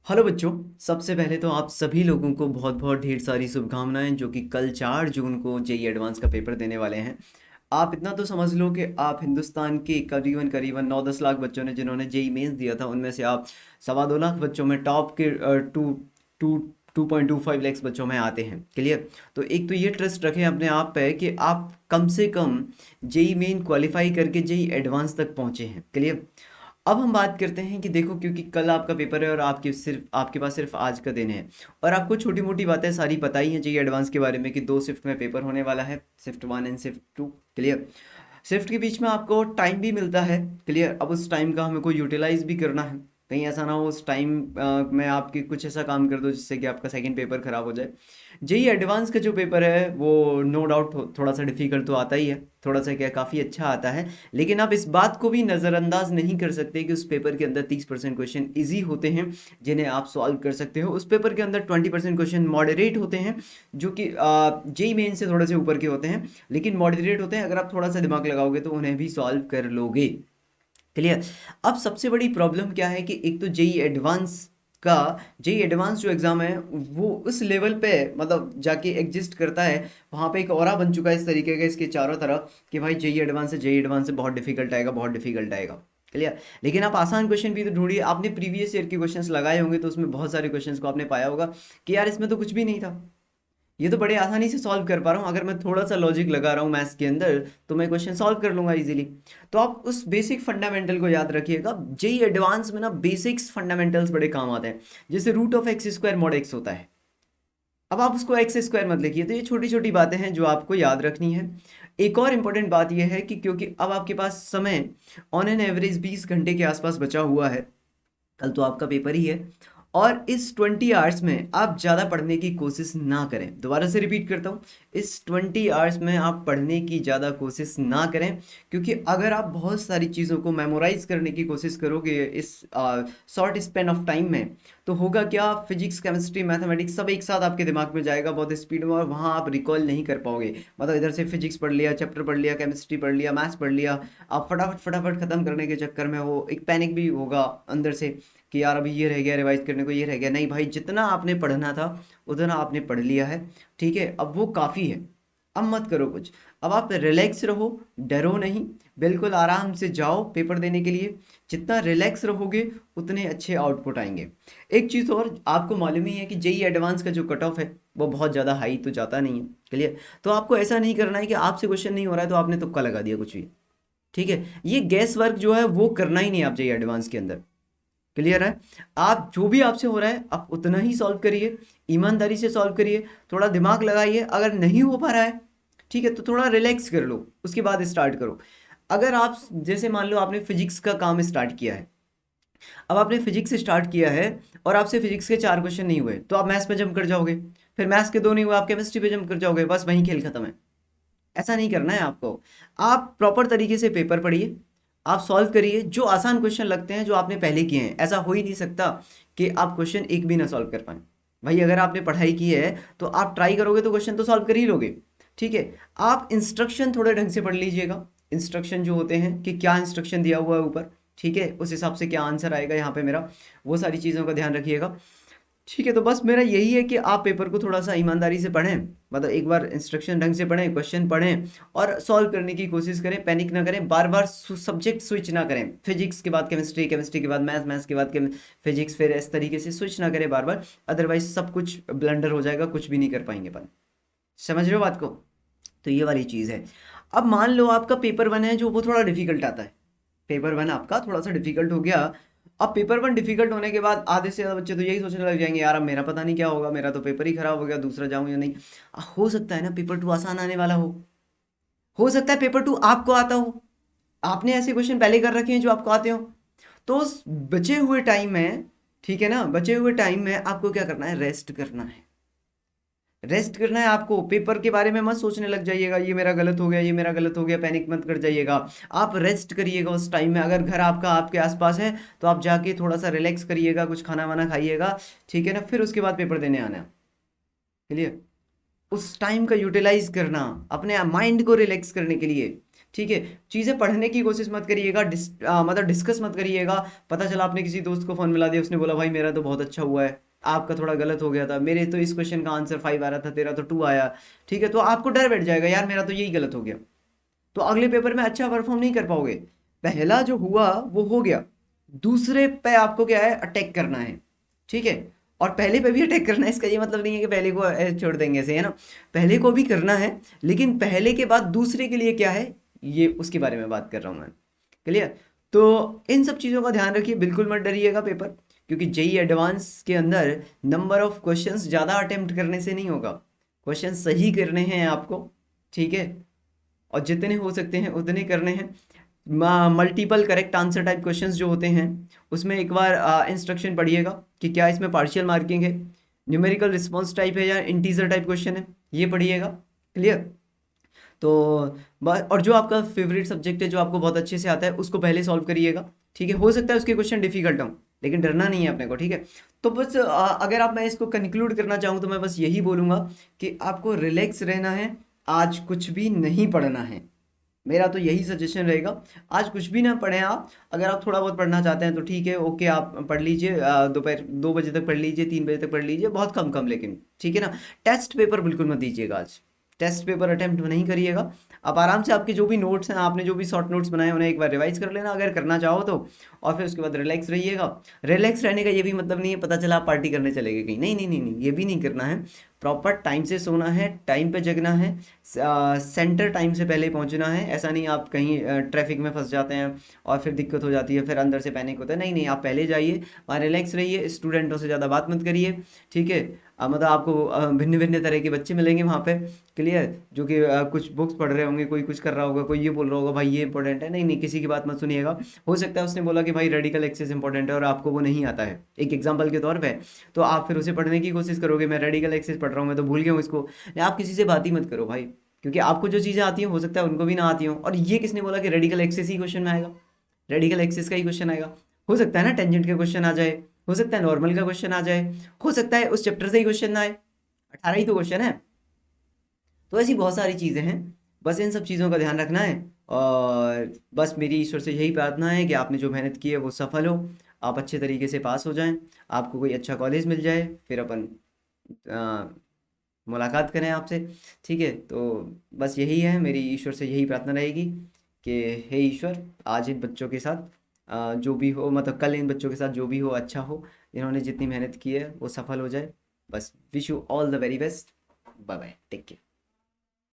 Hello बच्चों। सबसे पहले तो आप सभी लोगों को बहुत बहुत ढेर सारी शुभकामनाएं जो कि कल 4 जून को जेई एडवांस का पेपर देने वाले हैं। आप इतना तो समझ लो कि आप हिंदुस्तान के करीबन करीबन 9-10 लाख बच्चों ने जिन्होंने जेई मेंस दिया था उनमें से आप 2.25 लाख बच्चों में टॉप के टू टू 2.25 लाख बच्चों में आते हैं। क्लियर? तो एक तो ये ट्रस्ट रखें अपने आप पे कि आप कम से कम जेई मेन क्वालिफाई करके जेई एडवांस तक पहुंचे हैं। क्लियर? अब हम बात करते हैं कि देखो, क्योंकि कल आपका पेपर है और आपके पास सिर्फ आज का दिन है और आपको छोटी मोटी बातें सारी पता ही हैं जेईई एडवांस के बारे में कि 2 शिफ्ट में पेपर होने वाला है, shift 1 and shift 2। Clear? Shift के बीच में आपको टाइम भी मिलता है। क्लियर? अब उस टाइम का हमें को यूटिलाइज भी करना है। कहीं ऐसा ना हो उस टाइम में आपकी कुछ ऐसा काम कर दो जिससे कि आपका सेकंड पेपर खराब हो जाए। जेई एडवांस का जो पेपर है वो नो डाउट थोड़ा सा डिफिकल्ट तो आता ही है, थोड़ा सा क्या काफ़ी अच्छा आता है। लेकिन आप इस बात को भी नज़रअंदाज नहीं कर सकते कि उस पेपर के अंदर 30% क्वेश्चन इजी होते हैं जिन्हें आप सॉल्व कर सकते हो। उस पेपर के अंदर 20% क्वेश्चन मॉडरेट होते हैं जो कि जेई मेन से थोड़े से ऊपर के होते हैं, लेकिन मॉडरेट होते हैं। अगर आप थोड़ा सा दिमाग लगाओगे तो उन्हें भी सॉल्व कर लोगे। क्लियर? अब सबसे बड़ी प्रॉब्लम क्या है कि एक तो का जेई एडवांस जो एग्ज़ाम है वो उस लेवल पे मतलब जाके एग्जिस्ट करता है। वहाँ पे एक ऑरा बन चुका है इस तरीके का इसके चारों तरफ कि भाई जेई एडवांस से बहुत डिफिकल्ट आएगा, बहुत डिफिकल्ट आएगा। क्लियर? लेकिन आप आसान क्वेश्चन भी तो ढूंढिए। आपने प्रीवियस ईयर के क्वेश्चंस लगाए होंगे तो उसमें बहुत सारे क्वेश्चंस को आपने पाया होगा कि यार इसमें तो कुछ भी नहीं था, ये तो बड़े आसानी से सॉल्व कर पा रहा हूँ। अगर मैं थोड़ा सा लॉजिक लगा रहा हूँ मैथ्स के अंदर तो मैं क्वेश्चन सॉल्व कर लूंगा इजीली। तो आप उस बेसिक फंडामेंटल को याद रखिएगा। जेई एडवांस में ना बेसिक्स फंडामेंटल्स बड़े काम आते हैं। जैसे root of X square mod X होता है, अब आप उसको एक्स स्क्वायर मत लिखिए। तो ये छोटी छोटी बातें हैं जो आपको याद रखनी है। एक और इम्पोर्टेंट बात यह है कि क्योंकि अब आपके पास समय ऑन एन एवरेज 20 घंटे के आसपास बचा हुआ है, कल तो आपका पेपर ही है। और इस 20 आवर्स में आप ज़्यादा पढ़ने की कोशिश ना करें। दोबारा से रिपीट करता हूँ, इस 20 आवर्स में आप पढ़ने की ज़्यादा कोशिश ना करें। क्योंकि अगर आप बहुत सारी चीज़ों को मेमोराइज करने की कोशिश करोगे इस शॉर्ट स्पेन ऑफ टाइम में, तो होगा क्या, फिजिक्स केमिस्ट्री मैथमेटिक्स सब एक साथ आपके दिमाग में जाएगा बहुत स्पीड में और वहाँ आप रिकॉल नहीं कर पाओगे। मतलब इधर से फिजिक्स पढ़ लिया, चैप्टर पढ़ लिया, केमिस्ट्री पढ़ लिया, मैथ्स पढ़ लिया, आप फटाफट फटाफट खत्म करने के चक्कर में हो एक पैनिक भी होगा अंदर से कि यार अभी ये रह गया रिवाइज करने को, ये रह गया। नहीं भाई, जितना आपने पढ़ना था उतना आपने पढ़ लिया है। ठीक है, अब वो काफ़ी है। अब मत करो कुछ। अब आप रिलैक्स रहो, डरो नहीं, बिल्कुल आराम से जाओ पेपर देने के लिए। जितना रिलैक्स रहोगे उतने अच्छे आउटपुट आएंगे। एक चीज़ और आपको मालूम ही है कि जेई एडवांस का जो कट ऑफ है वो बहुत ज़्यादा हाई तो जाता नहीं है। क्लियर? तो आपको ऐसा नहीं करना है कि आपसे क्वेश्चन नहीं हो रहा है तो आपने तुक्का लगा दिया कुछ भी। ठीक है? ये गैस वर्क जो है वो करना ही नहीं आप जेई एडवांस के अंदर। क्लियर है? आप जो भी आपसे हो रहा है आप उतना ही सॉल्व करिए, ईमानदारी से सॉल्व करिए, थोड़ा दिमाग लगाइए। अगर नहीं हो पा रहा है, ठीक है, तो थोड़ा रिलैक्स कर लो, उसके बाद स्टार्ट करो। अगर आप जैसे मान लो आपने फिजिक्स का काम स्टार्ट किया है, अब आपने फिजिक्स स्टार्ट किया है और आपसे फिजिक्स के 4 क्वेश्चन नहीं हुए तो आप मैथ्स पे जंप कर जाओगे, फिर मैथ्स के 2 नहीं हुए आप केमिस्ट्री पे जंप कर जाओगे, बस वहीं खेल खत्म है। ऐसा नहीं करना है आपको। आप प्रॉपर तरीके से पेपर पढ़िए, आप सॉल्व करिए। जो आसान क्वेश्चन लगते हैं जो आपने पहले किए हैं, ऐसा हो ही नहीं सकता कि आप क्वेश्चन एक भी ना सॉल्व कर पाए। भाई अगर आपने पढ़ाई की है तो आप ट्राई करोगे तो क्वेश्चन तो सॉल्व कर ही लोगे। ठीक है? आप इंस्ट्रक्शन थोड़े ढंग से पढ़ लीजिएगा। इंस्ट्रक्शन जो होते हैं कि क्या इंस्ट्रक्शन दिया हुआ है ऊपर, ठीक है, उस हिसाब से क्या आंसर आएगा यहाँ पे मेरा, वो सारी चीज़ों का ध्यान रखिएगा। ठीक है? तो बस मेरा यही है कि आप पेपर को थोड़ा सा ईमानदारी से पढ़ें, मतलब एक बार इंस्ट्रक्शन ढंग से पढ़ें, क्वेश्चन पढ़ें और सॉल्व करने की कोशिश करें। पैनिक ना करें, बार बार सब्जेक्ट स्विच ना करें। फिजिक्स के बाद केमिस्ट्री, केमिस्ट्री के बाद मैथ्स, मैथ्स के बाद फिजिक्स, फिर इस तरीके से स्विच ना करें बार बार। अदरवाइज सब कुछ ब्लंडर हो जाएगा, कुछ भी नहीं कर पाएंगे अपन। समझ रहे हो बात को? तो ये वाली चीज़ है। अब मान लो आपका पेपर 1 है जो वो थोड़ा डिफिकल्ट आता है। पेपर 1 आपका थोड़ा सा डिफिकल्ट हो गया। अब पेपर 1 डिफिकल्ट होने के बाद आधे से ज़्यादा बच्चे तो यही सोचने लग जाएंगे, यार अब मेरा पता नहीं क्या होगा, मेरा तो पेपर ही खराब हो गया, दूसरा जाऊँ या नहीं। हो सकता है ना पेपर 2 आसान आने वाला हो सकता है पेपर 2 आपको आता हो, आपने ऐसे क्वेश्चन पहले कर रखे हैं जो आपको आते हो। तो उस बचे हुए टाइम में, ठीक है ना, बचे हुए टाइम में आपको क्या करना है, रेस्ट करना है। रेस्ट करना है आपको। पेपर के बारे में मत सोचने लग जाइएगा, ये मेरा गलत हो गया, ये मेरा गलत हो गया, पैनिक मत कर जाइएगा। आप रेस्ट करिएगा उस टाइम में। अगर घर आपका आपके आसपास है तो आप जाके थोड़ा सा रिलैक्स करिएगा, कुछ खाना वाना खाइएगा, ठीक है ना, फिर उसके बाद पेपर देने आना। क्लियर? उस टाइम का यूटिलाइज करना अपने माइंड को रिलैक्स करने के लिए। ठीक है। चीज़ें पढ़ने की कोशिश मत करिएगा, मतलब डिस्कस मत करिएगा। पता चला आपने किसी दोस्त को फ़ोन मिला दिया, उसने बोला भाई मेरा तो बहुत अच्छा हुआ है, आपका थोड़ा गलत हो गया था, मेरे तो इस क्वेश्चन का आंसर 5 आ रहा था, तेरा तो 2 आया। ठीक है, तो आपको डर बैठ जाएगा यार मेरा तो यही गलत हो गया, तो अगले पेपर में अच्छा परफॉर्म नहीं कर पाओगे। पहला जो हुआ वो हो गया, दूसरे पे आपको क्या है, अटैक करना है। ठीक है, और पहले पे भी अटैक करना है, इसका ये मतलब नहीं है कि पहले को छोड़ देंगे ऐसे, है ना। पहले को भी करना है, लेकिन पहले के बाद दूसरे के लिए क्या है, ये उसके बारे में बात कर रहा हूँ मैं। क्लियर। तो इन सब चीज़ों का ध्यान रखिए, बिल्कुल मत डरिएगा पेपर, क्योंकि जेई एडवांस के अंदर नंबर ऑफ क्वेश्चंस ज़्यादा अटेम्प्ट करने से नहीं होगा, क्वेश्चन सही करने हैं आपको। ठीक है, और जितने हो सकते हैं उतने करने हैं। Multiple correct answer type questions जो होते हैं, उसमें एक बार इंस्ट्रक्शन पढ़िएगा कि क्या इसमें पार्शियल मार्किंग है, न्यूमेरिकल रिस्पॉन्स टाइप है या इंटीजर टाइप क्वेश्चन है, ये पढ़िएगा। क्लियर। तो बस, और जो आपका फेवरेट सब्जेक्ट है जो आपको बहुत अच्छे से आता है उसको पहले सॉल्व करिएगा। ठीक है, हो सकता है उसके क्वेश्चन डिफिकल्ट हों, लेकिन डरना नहीं है अपने को। ठीक है, तो बस अगर आप, मैं इसको कंक्लूड करना चाहूँ तो मैं बस यही बोलूँगा कि आपको रिलैक्स रहना है, आज कुछ भी नहीं पढ़ना है, मेरा तो यही सजेशन रहेगा। आज कुछ भी ना पढ़ें आप, अगर आप थोड़ा बहुत पढ़ना चाहते हैं तो ठीक है, ओके, आप पढ़ लीजिए, दोपहर 2 बजे तक पढ़ लीजिए, 3 बजे तक पढ़ लीजिए, बहुत कम कम, लेकिन ठीक है ना। टेस्ट पेपर बिल्कुल मत दीजिएगा आज, टेस्ट पेपर अटेम्प्ट नहीं करिएगा। आप आराम से आपके जो भी नोट्स हैं, आपने जो भी शॉर्ट नोट्स बनाए उन्हें एक बार रिवाइज कर लेना अगर करना चाहो तो, और फिर उसके बाद रिलैक्स रहिएगा। रिलैक्स रहने का ये भी मतलब नहीं है पता चला आप पार्टी करने चले गए कहीं, नहीं नहीं नहीं नहीं, ये भी नहीं करना है। प्रॉपर टाइम से सोना है, टाइम पे जगना है, सेंटर टाइम से पहले पहुंचना है। ऐसा नहीं आप कहीं ट्रैफिक में फंस जाते हैं और फिर दिक्कत हो जाती है, फिर अंदर से पैनिक होता है, नहीं नहीं, आप पहले जाइए, वहाँ रिलैक्स रहिए, स्टूडेंटों से ज़्यादा बात मत करिए। ठीक है, मतलब आपको भिन्न भिन्न तरह के बच्चे मिलेंगे वहाँ पे। क्लियर, जो कि कुछ बुक्स पढ़ रहे होंगे, कोई कुछ कर रहा होगा, कोई ये बोल रहा होगा भाई ये इंपॉर्टेंट है, नहीं नहीं, किसी की बात मत सुनिएगा। हो सकता है उसने बोला कि भाई रेडिकल एक्सेस इंपॉर्टेंट है और आपको वो नहीं आता है, एक एग्जाम्पल के तौर पे, तो आप फिर उसे पढ़ने की कोशिश करोगे, मैं रेडिकल एक्सेस पढ़ रहा हूँ, मैं तो भूल गया हूँ इसको। नहीं, आप किसी से बात ही मत करो भाई, क्योंकि आपको जो चीज़ें आती हैं हो सकता है उनको भी ना आती हो। और ये किसने बोला कि रेडिकल एक्सेस ही क्वेश्चन में आएगा, रेडिकल एक्सेस का ही क्वेश्चन आएगा? हो सकता है ना टेंजेंट का क्वेश्चन आ जाए, हो सकता है नॉर्मल का क्वेश्चन आ जाए, हो सकता है उस चैप्टर से ही क्वेश्चन ना आए, 18 ही तो क्वेश्चन है। तो ऐसी बहुत सारी चीज़ें हैं, बस इन सब चीज़ों का ध्यान रखना है। और बस मेरी ईश्वर से यही प्रार्थना है कि आपने जो मेहनत की है वो सफल हो, आप अच्छे तरीके से पास हो जाएं, आपको कोई अच्छा कॉलेज मिल जाए, फिर अपन अ, मुलाकात करें आपसे। ठीक है, तो बस यही है, मेरी ईश्वर से यही प्रार्थना रहेगी कि हे ईश्वर, आज इन बच्चों के साथ जो भी हो, मतलब कल इन बच्चों के साथ जो भी हो अच्छा हो, इन्होंने जितनी मेहनत की है वो सफल हो जाए। बस wish you all the very best. Bye bye, take care.